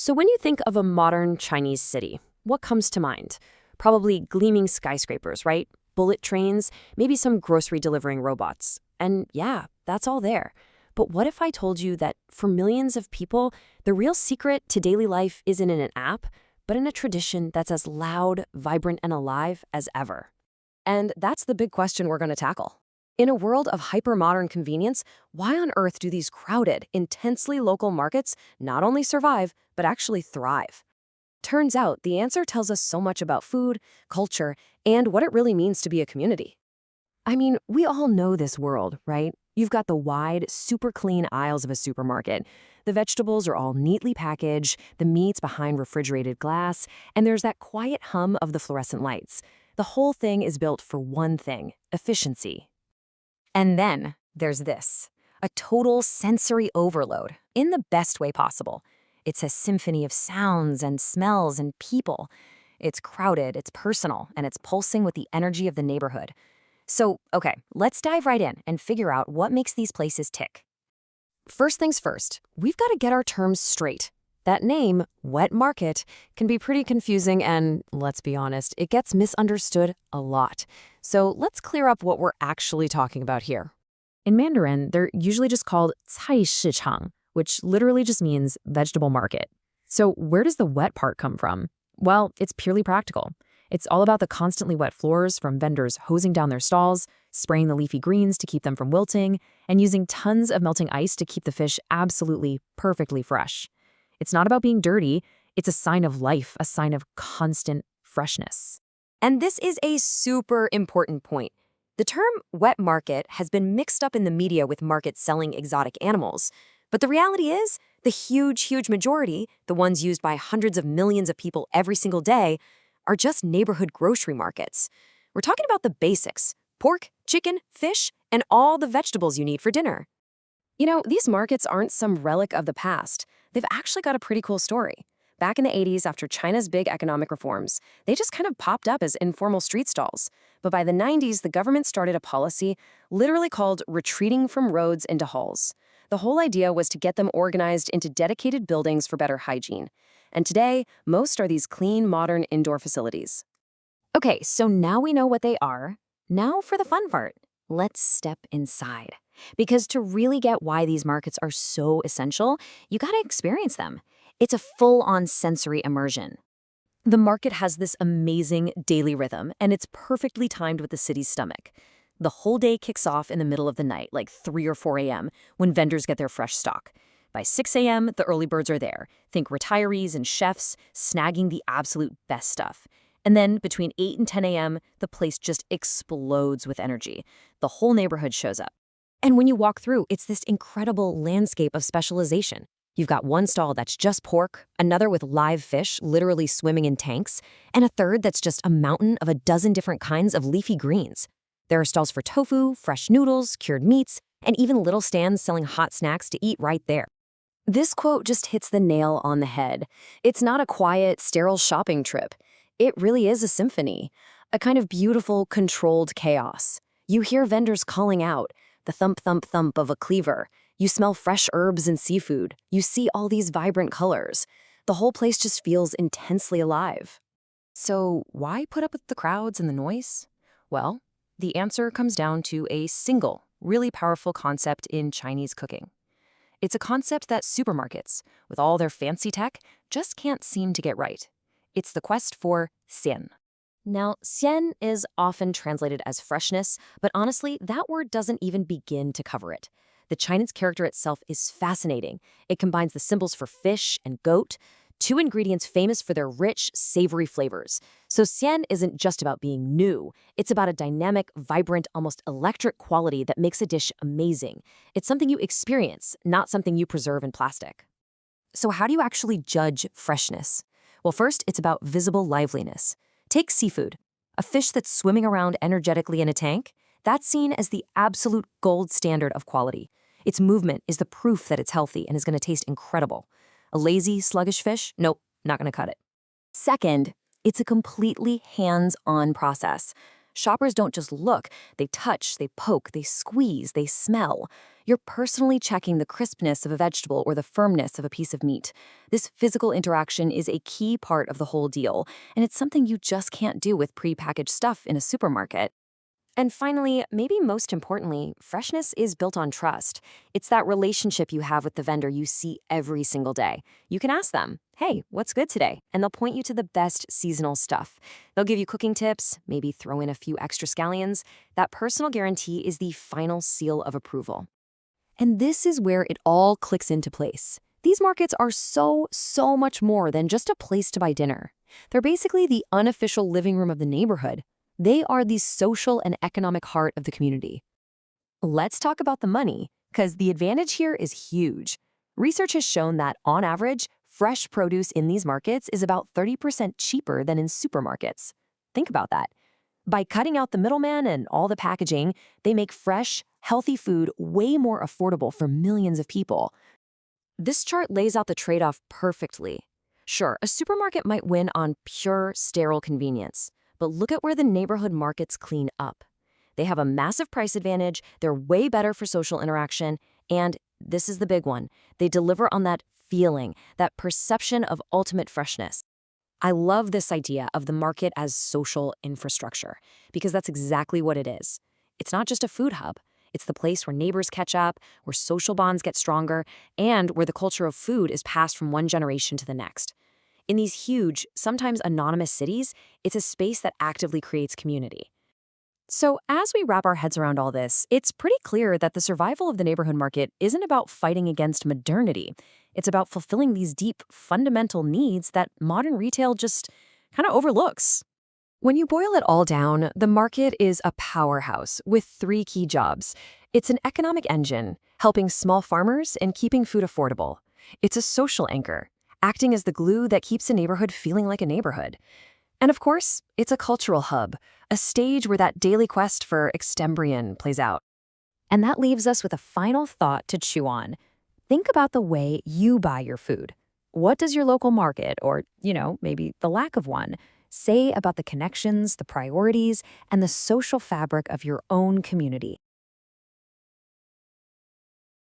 So when you think of a modern Chinese city, what comes to mind? Probably gleaming skyscrapers, right? Bullet trains, maybe some grocery delivering robots. And yeah, that's all there. But what if I told you that for millions of people, the real secret to daily life isn't in an app, but in a tradition that's as loud, vibrant, and alive as ever? And that's the big question we're going to tackle. In a world of hyper-modern convenience, why on earth do these crowded, intensely local markets not only survive, but actually thrive? Turns out the answer tells us so much about food, culture, and what it really means to be a community. I mean, we all know this world, right? You've got the wide, super clean aisles of a supermarket. The vegetables are all neatly packaged, the meat's behind refrigerated glass, and there's that quiet hum of the fluorescent lights. The whole thing is built for one thing: efficiency. And then there's this, a total sensory overload, in the best way possible. It's a symphony of sounds and smells and people. It's crowded, it's personal, and it's pulsing with the energy of the neighborhood. So, okay, let's dive right in and figure out what makes these places tick. First things first, we've got to get our terms straight. That name, wet market, can be pretty confusing and, let's be honest, it gets misunderstood a lot. So let's clear up what we're actually talking about here. In Mandarin, they're usually just called 菜市场, which literally just means vegetable market. So where does the wet part come from? Well, it's purely practical. It's all about the constantly wet floors from vendors hosing down their stalls, spraying the leafy greens to keep them from wilting, and using tons of melting ice to keep the fish absolutely perfectly fresh. It's not about being dirty, it's a sign of life, a sign of constant freshness. And this is a super important point. The term wet market has been mixed up in the media with markets selling exotic animals. But the reality is, the huge majority, the ones used by hundreds of millions of people every single day, are just neighborhood grocery markets. We're talking about the basics: pork, chicken, fish, and all the vegetables you need for dinner. You know, these markets aren't some relic of the past. They've actually got a pretty cool story. Back in the 80s, after China's big economic reforms, they just kind of popped up as informal street stalls. But by the 90s, the government started a policy literally called retreating from roads into halls. The whole idea was to get them organized into dedicated buildings for better hygiene. And today, most are these clean, modern indoor facilities. Okay, so now we know what they are. Now for the fun part. Let's step inside. Because to really get why these markets are so essential, you gotta experience them. It's a full-on sensory immersion. The market has this amazing daily rhythm, and it's perfectly timed with the city's stomach. The whole day kicks off in the middle of the night, like 3 or 4 a.m., when vendors get their fresh stock. By 6 a.m., the early birds are there. Think retirees and chefs snagging the absolute best stuff. And then between 8 and 10 a.m., the place just explodes with energy. The whole neighborhood shows up. And when you walk through, it's this incredible landscape of specialization. You've got one stall that's just pork, another with live fish literally swimming in tanks, and a third that's just a mountain of a dozen different kinds of leafy greens. There are stalls for tofu, fresh noodles, cured meats, and even little stands selling hot snacks to eat right there. This quote just hits the nail on the head. It's not a quiet, sterile shopping trip. It really is a symphony, a kind of beautiful, controlled chaos. You hear vendors calling out, the thump, thump, thump of a cleaver. You smell fresh herbs and seafood. You see all these vibrant colors. The whole place just feels intensely alive. So why put up with the crowds and the noise? Well, the answer comes down to a single, really powerful concept in Chinese cooking. It's a concept that supermarkets, with all their fancy tech, just can't seem to get right. It's the quest for xian. Now, xian is often translated as freshness, but honestly, that word doesn't even begin to cover it. The Chinese character itself is fascinating. It combines the symbols for fish and goat, two ingredients famous for their rich, savory flavors. So xian isn't just about being new. It's about a dynamic, vibrant, almost electric quality that makes a dish amazing. It's something you experience, not something you preserve in plastic. So how do you actually judge freshness? Well, first, it's about visible liveliness. Take seafood. A fish that's swimming around energetically in a tank, that's seen as the absolute gold standard of quality. Its movement is the proof that it's healthy and is going to taste incredible. A lazy, sluggish fish? Nope, not going to cut it. Second, it's a completely hands-on process. Shoppers don't just look, they touch, they poke, they squeeze, they smell. You're personally checking the crispness of a vegetable or the firmness of a piece of meat. This physical interaction is a key part of the whole deal, and it's something you just can't do with prepackaged stuff in a supermarket. And finally, maybe most importantly, freshness is built on trust. It's that relationship you have with the vendor you see every single day. You can ask them, hey, what's good today? And they'll point you to the best seasonal stuff. They'll give you cooking tips, maybe throw in a few extra scallions. That personal guarantee is the final seal of approval. And this is where it all clicks into place. These markets are so much more than just a place to buy dinner. They're basically the unofficial living room of the neighborhood. They are the social and economic heart of the community. Let's talk about the money, because the advantage here is huge. Research has shown that, on average, fresh produce in these markets is about 30% cheaper than in supermarkets. Think about that. By cutting out the middleman and all the packaging, they make fresh, healthy food way more affordable for millions of people. This chart lays out the trade-off perfectly. Sure, a supermarket might win on pure, sterile convenience. But look at where the neighborhood markets clean up. They have a massive price advantage, they're way better for social interaction, and this is the big one, they deliver on that feeling, that perception of ultimate freshness. I love this idea of the market as social infrastructure, because that's exactly what it is. It's not just a food hub. It's the place where neighbors catch up, where social bonds get stronger, and where the culture of food is passed from one generation to the next. In these huge, sometimes anonymous cities, it's a space that actively creates community. So as we wrap our heads around all this, it's pretty clear that the survival of the neighborhood market isn't about fighting against modernity. It's about fulfilling these deep, fundamental needs that modern retail just kind of overlooks. When you boil it all down, the market is a powerhouse with 3 key jobs. It's an economic engine, helping small farmers and keeping food affordable. It's a social anchor, acting as the glue that keeps a neighborhood feeling like a neighborhood. And of course, it's a cultural hub, a stage where that daily quest for extembrion plays out. And that leaves us with a final thought to chew on. Think about the way you buy your food. What does your local market, or, maybe the lack of one, say about the connections, the priorities, and the social fabric of your own community?